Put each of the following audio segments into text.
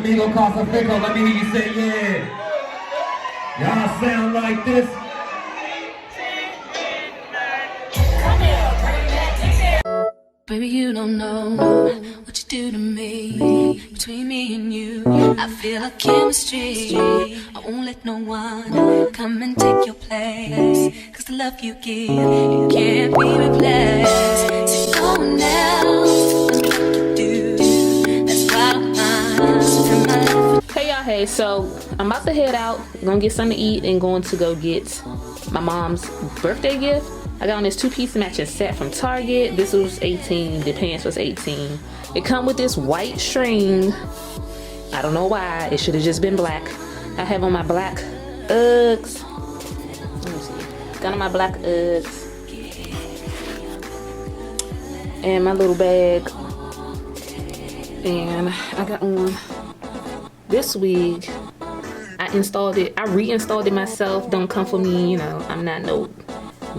conmigo, Casa Fico. Let me hear you say yeah. Y'all sound like this. Baby, you don't know what you do to me. Between me and you, I feel a chemistry. I won't let no one come and take your place. Cause the love you give, it can't be replaced. So no one else can do. That's why I'm spend my life. Hey y'all, hey, so I'm about to head out. Gonna get something to eat and going to go get my mom's birthday gift. I got on this two-piece matching set from Target. This was 18, the pants was 18. It come with this white string. I don't know why, it should have just been black. I have on my black Uggs. Let me see. Got on my black Uggs. And my little bag. And I got on this wig. I installed it, I reinstalled it myself. Don't come for me, you know, I'm not no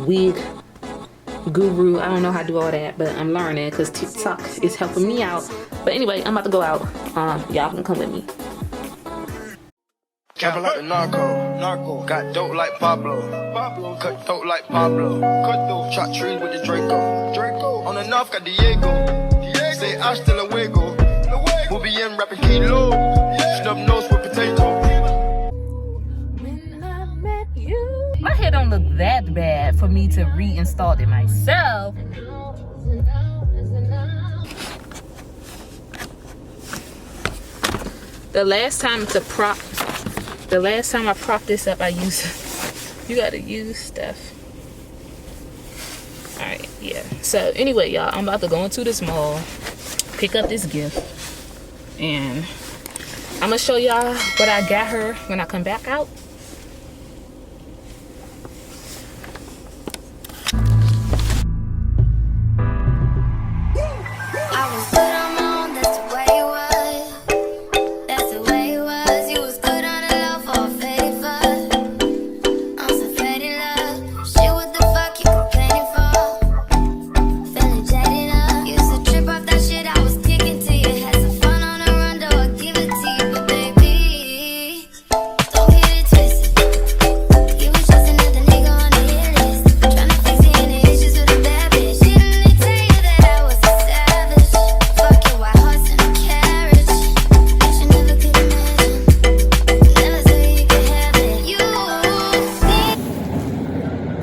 wig guru. I don't know how to do all that, but I'm learning because TikTok is helping me out. But anyway, I'm about to go out. Y'all can come with me. Camping like the narco. Got dope like Pablo. Cut throat like Pablo. Chop trees with the Draco. On the north got Diego. Say hasta luego. We'll be in rapping kilo. Snub nose with potato. My hair don't look that bad for me to reinstall it myself. The last time I propped this up, I used, you gotta use stuff. Alright, yeah. So anyway, y'all, I'm about to go into this mall, pick up this gift, and I'm gonna show y'all what I got her when I come back out.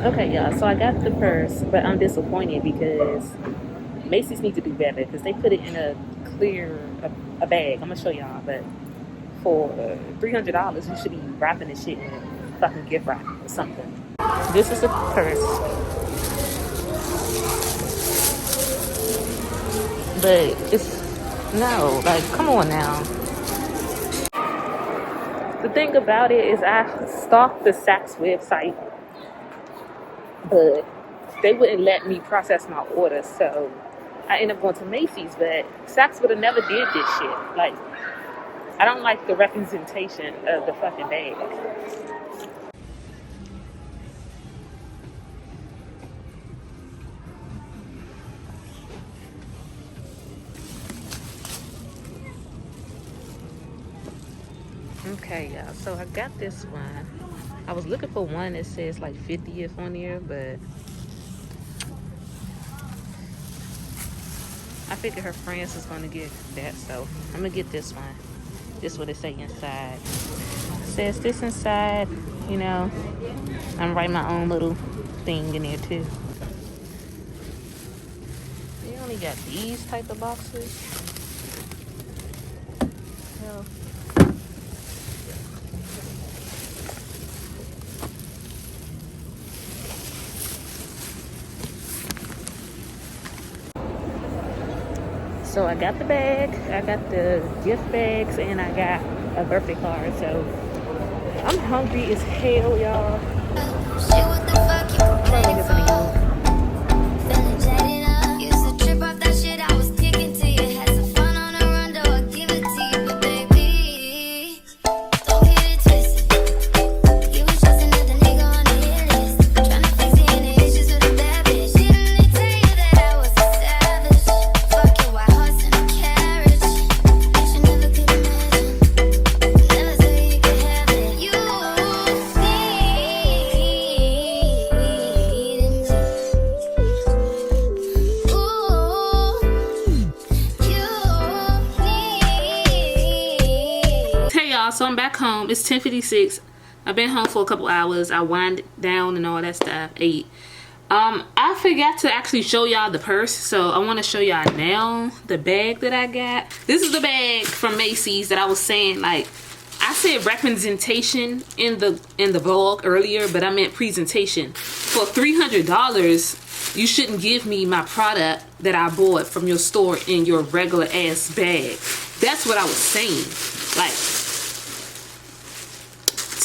Okay, y'all, so I got the purse, but I'm disappointed because Macy's need to do better because they put it in a clear a bag. I'm gonna show y'all, but for $300 you should be wrapping this shit in a fucking gift wrap or something. This is the purse, but it's no, like, come on now. The thing about it is I stalked the Saks website, but they wouldn't let me process my order, so I ended up going to Macy's. But Saks would have never did this shit. Like, I don't like the representation of the fucking bag. Okay, y'all, so I got this one. I was looking for one that says like 50th on there, but I figured her friends was gonna get that, so I'm gonna get this one. This is what it say inside. It says this inside, you know. I'm writing my own little thing in there too. They only got these type of boxes. Hell. So I got the bag, I got the gift bags, and I got a birthday card. So I'm hungry as hell, y'all. y'all, so I'm back home. It's 10:56. I've been home for a couple hours. I wind down and all that stuff. Ate. I forgot to actually show y'all the purse, so I want to show y'all now the bag that I got. This is the bag from Macy's that I was saying, like, I said representation in the vlog earlier, but I meant presentation. For $300, you shouldn't give me my product that I bought from your store in your regular ass bag. That's what I was saying. Like,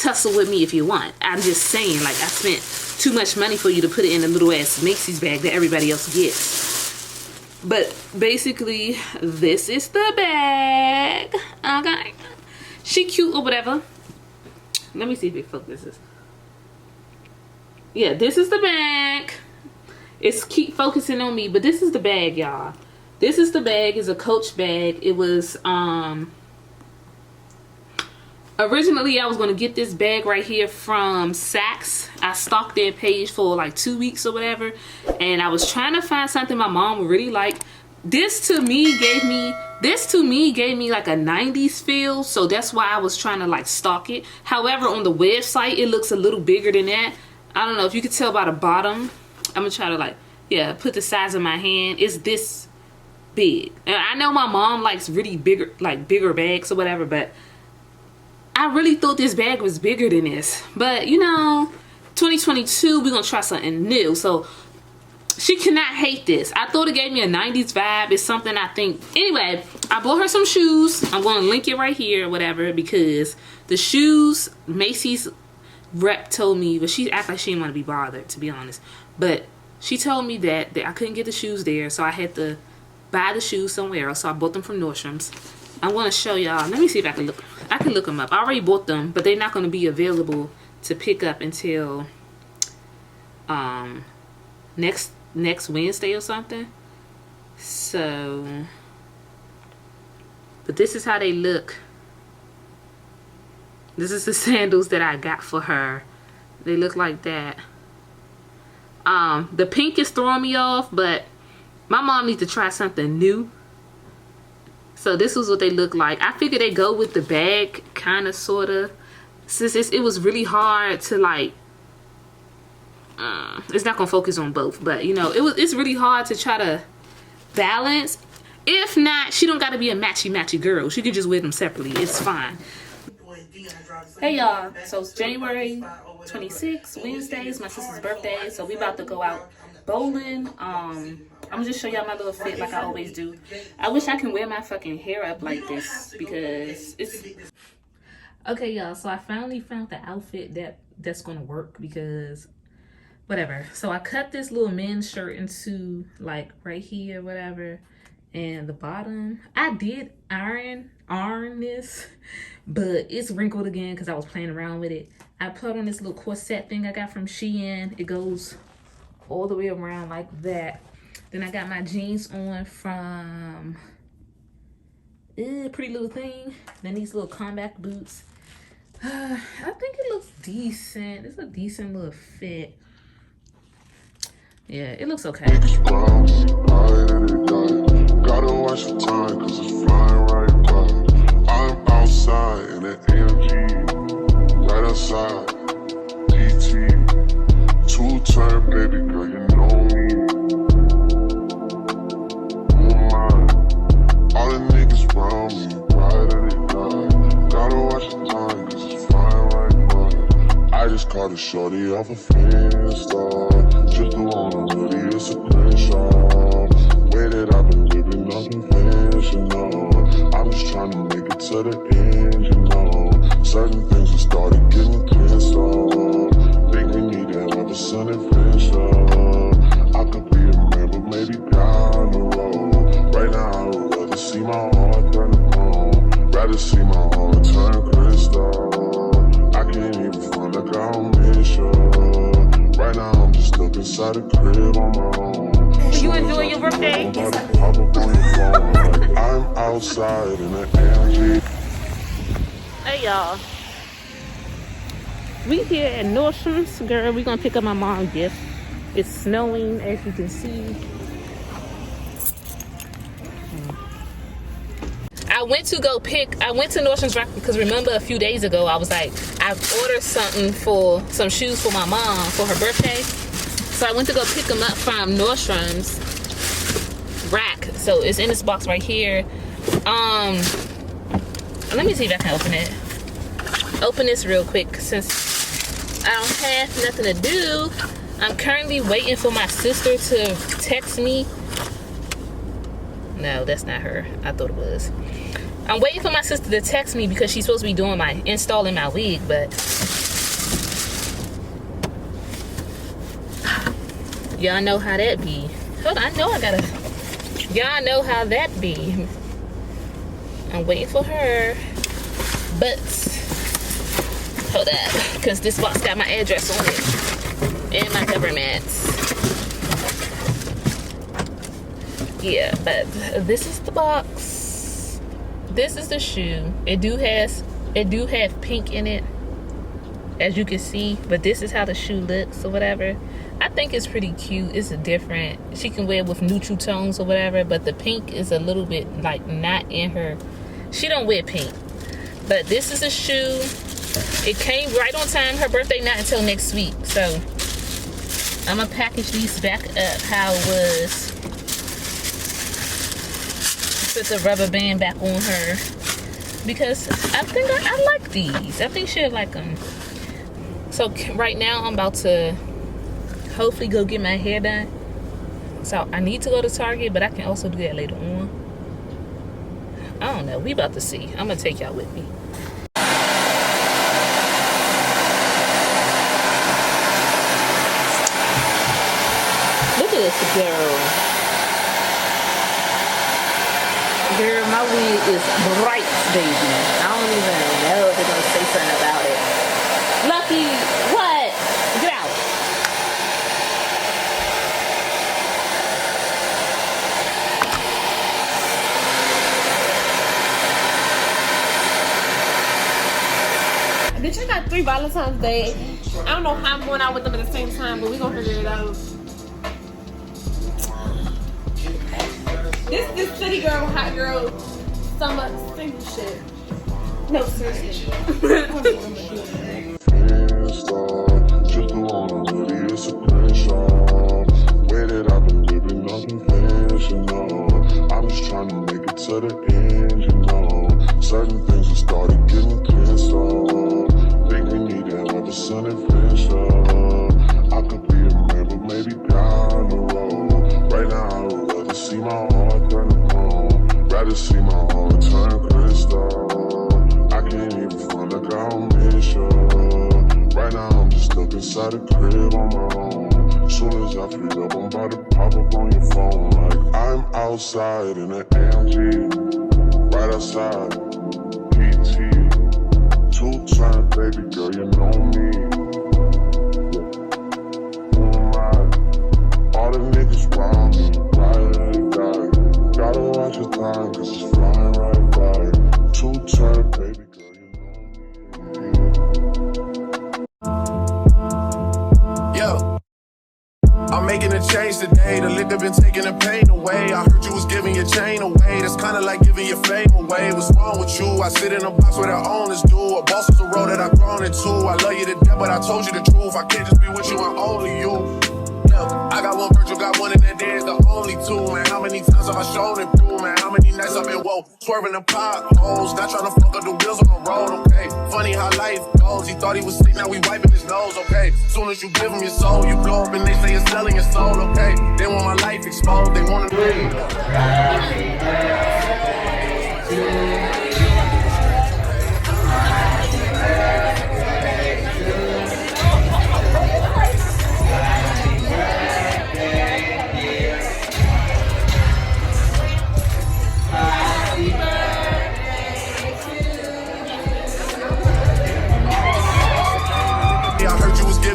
tussle with me if you want. I'm just saying, like, I spent too much money for you to put it in a little ass Macy's bag that everybody else gets. But basically, this is the bag. Okay. She cute or whatever. Let me see if it focuses. Yeah, this is the bag. It's keep focusing on me, but this is the bag, y'all. This is the bag. It's a Coach bag. It was originally I was going to get this bag right here from Saks. I stalked their page for like 2 weeks or whatever, and I was trying to find something my mom would really like. This to me gave me like a 90s feel, so that's why I was trying to like stalk it. However, on the website it looks a little bigger than that. I don't know if you could tell by the bottom. I'm gonna try to like, yeah, put the size of my hand. It's this big. And I know my mom likes really bigger, like bigger bags or whatever, but I really thought this bag was bigger than this. But you know, 2022, we're gonna try something new. So she cannot hate this. I thought it gave me a 90s vibe. It's something I think. Anyway, I bought her some shoes. I'm going to link it right here or whatever, because the shoes, Macy's rep told me, but she acted like she didn't want to be bothered, to be honest. But she told me that I couldn't get the shoes there, so I had to buy the shoes somewhere else. So I bought them from Nordstrom's. I'm going to show y'all. Let me see if I can look. I can look them up. I already bought them, but they're not going to be available to pick up until next Wednesday or something. So, but this is how they look. This is the sandals that I got for her. They look like that. The pink is throwing me off, but my mom needs to try something new. So this is what they look like. I figured they go with the bag, kind of, sort of. Since it was really hard to like, it's not gonna focus on both, but you know, it's really hard to try to balance. If not, she don't gotta be a matchy girl. She could just wear them separately. It's fine. Hey y'all, so it's January 26th, Wednesday. It's my sister's birthday, so we about to go out bowling. I'm gonna just show y'all my little fit like I always do. I wish I can wear my fucking hair up like this because it's okay, y'all. So I finally found the outfit that's gonna work, because whatever. So I cut this little men's shirt into like right here, whatever, and the bottom I did iron this, but it's wrinkled again because I was playing around with it. I put on this little corset thing I got from Shein. It goes all the way around like that. Then I got my jeans on from Pretty Little Thing. Then these little combat boots. I think it looks decent. It's a decent little fit. Yeah, it looks okay. Gotta watch the time, cause it's flying right by. I'm outside in an AMG, right outside, PT, two-turn baby girl, you know me. All the niggas round me, ride and they die. Gotta watch the time, cause it's flying right by. I just caught a shorty off a Finsta. Just the one on hoodie, it's a crenshaw. Way that I've been living unconventional. I'm just trying to make it to the end, you know. Certain things have started getting pissed off. Think we need to have a sun adventure. I could be a man, but maybe down the road. Right now I would rather see my heart turn to chrome. Rather see my heart turn crystal. I can't even front like I don't miss you. Right now I'm just stuck inside a crib on my own. You enjoy your birthday? I'm outside in an AMG. Hey y'all. We here at Nordstrom's, girl. We gonna pick up my mom's gift. It's snowing, as you can see. I I went to Nordstrom Rack because remember a few days ago I was like, I ordered some shoes for my mom for her birthday. So I went to go pick them up from Nordstrom's Rack. So it's in this box right here. Let me see if I can open it. Open this real quick since I don't have nothing to do. I'm currently waiting for my sister to text me. No, that's not her. I thought it was. I'm waiting for my sister to text me because she's supposed to be doing installing my wig, but y'all know how that be. Hold on, y'all know how that be. I'm waiting for her, but hold up, because this box got my address on it and my governments. Yeah, but this is the box. This is the shoe. It do have pink in it, as you can see, but this is how the shoe looks or whatever. I think it's pretty cute. It's different. She can wear it with neutral tones or whatever, but the pink is a little bit like not in her. She don't wear pink. But this is a shoe. It came right on time. Her birthday not until next week. So I'm gonna package these back up how it was. Put the rubber band back on her because I think I like these. I think she'll like them. So right now I'm about to hopefully go get my hair done. So I need to go to Target, but I can also do that later on. I don't know. We about to see. I'm gonna take y'all with me. Look at this girl. Girl, my wig is bright, baby. I don't even know if they're gonna say something about it. Lucky, what? Get out. Bitch, I got 3 Valentine's Day. I don't know how I'm going out with them at the same time, but we gonna figure it out. This city girl, hot girl, summer single shit. No, seriously. I'm just trying to make it to the end, you know. Certain things have started getting pissed off. Think we need to have a sun adventure. I could be a man, but maybe down the road. Right now, I would rather see my heart turn to chrome. Rather see my heart turn crystal. I can't even find like I'll miss you. Right now, I'm just stuck inside the crib on my own. Soon as I free up, I'm about to pop up on your phone. Like I'm outside in an AMG, right outside, PT. 2-time, baby girl, you know me. All the niggas round me, right, die. Gotta watch your time, cause it's flying right by. 2-time, baby girl, you know me. Yo, I'm making a change today. The liquor been taking the pain away. I heard you was giving your chain away. That's kinda like giving your fame away. What's wrong with you? I sit in a box where the owners do. A boss is a road that I've grown into. I love you to death, but I told you the truth. I can't just be with you and only you. I got one Virgil, got one, and that there's the only 2, man. How many times have I shown it through, man? How many nights I've been woke, swerving the potholes, not trying to fuck up the wheels on the road, okay? Funny how life goes. He thought he was sick, now we wiping his nose, okay? Soon as you give him your soul, you blow up and they say you're selling your soul, okay? They want my life exposed, they want to leave.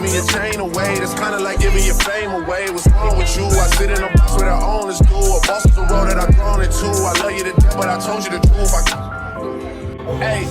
Your chain away, that's kinda like giving your fame away. What's wrong with you? I sit in a box where the owners do. A boss is a road that I've grown into. I love you to death, but I told you the truth. Hey,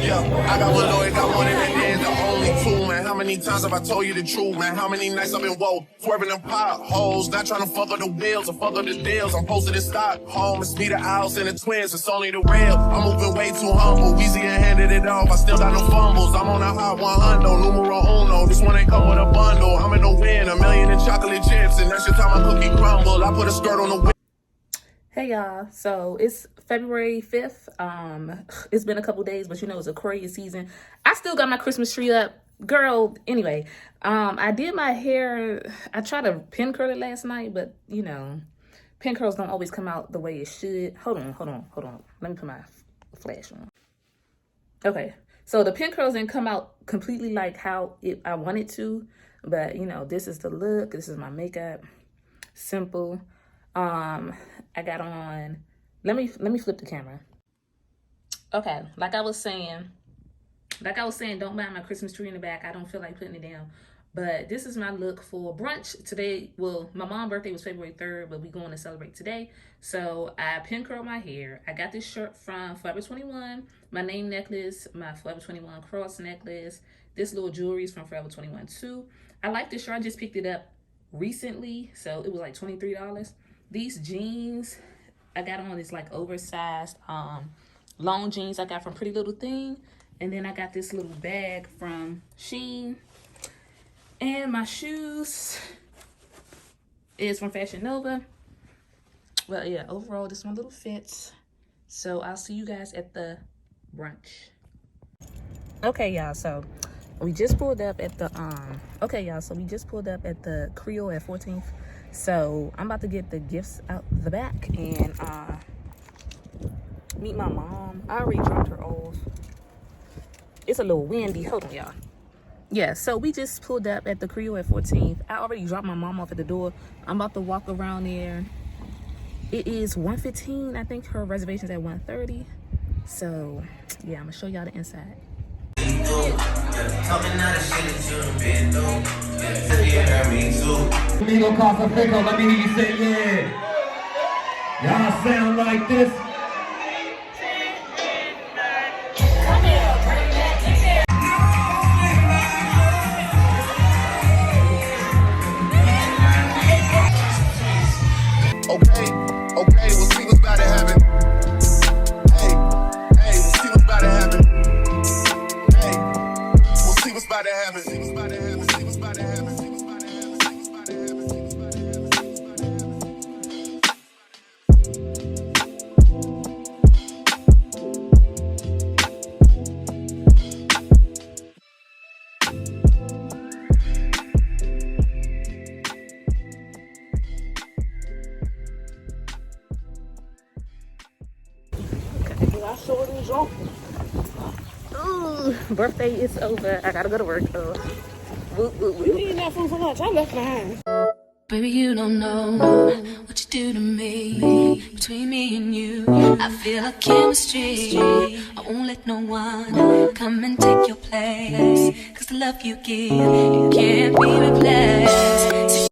yeah, I got one Lord, got one in the end, the only two, man. How many times have I told you the truth, man? How many nights I've been woke, swerving them potholes, not trying to fuck up the wheels or fuck up the deals. I'm posted in Stockholm, it's me, the Owls, and the twins, it's only the real. I'm moving way too humble, easy and handed it off, I still got no fumbles. I'm on a hot 100, numero uno, this one ain't come with a bundle. I'm in the win, $1 million in chocolate chips, and that's just how my cookie crumble. I put a skirt on the whip. Hey y'all, so it's February 5th. It's been a couple days, but you know it's Aquarius season. I still got my Christmas tree up. Girl, anyway, I did my hair. I tried to pin curl it last night, but you know, pin curls don't always come out the way it should. Hold on. Let me put my flash on. Okay, so the pin curls didn't come out completely like how I wanted to, but you know, this is the look. This is my makeup. Simple. I got on, let me flip the camera. Okay, like I was saying, don't mind my Christmas tree in the back. I don't feel like putting it down. But this is my look for brunch today. Well, my mom's birthday was February 3rd, but we're going to celebrate today. So I pin curled my hair. I got this shirt from Forever 21, my name necklace, my Forever 21 cross necklace. This little jewelry is from Forever 21 too. I like this shirt. I just picked it up recently, so it was like $23. These jeans I got on is like oversized long jeans I got from Pretty Little Thing. And then I got this little bag from Shein. And my shoes is from Fashion Nova. Well, yeah, overall, this is my little fit. So I'll see you guys at the brunch. Okay, y'all, so we just pulled up at the Creole at 14th. So I'm about to get the gifts out the back and meet my mom. I already dropped her off. It's a little windy. Hold on, y'all. Yeah, so we just pulled up at the Creole at 14th. I already dropped my mom off at the door. I'm about to walk around there. It is 1:15. I think her reservation's at 1:30. So yeah, I'm gonna show y'all the inside. Amigo Casa Pico, let me hear you say yeah. Y'all sound like this. Okay, we'll see what's about to happen. Hey, we'll see what's about to happen. Hey, we'll see what's about to happen. See what's about to happen. See what's about to happen. See what's about to happen. See what's about to happen. See what's about to happen. Ooh, birthday is over. I gotta go to work. You eating that food for lunch? I left behind. Baby, you don't know what you do to me. Between me and you, I feel a chemistry. I won't let no one come and take your place. 'Cause the love you give, it can't be replaced.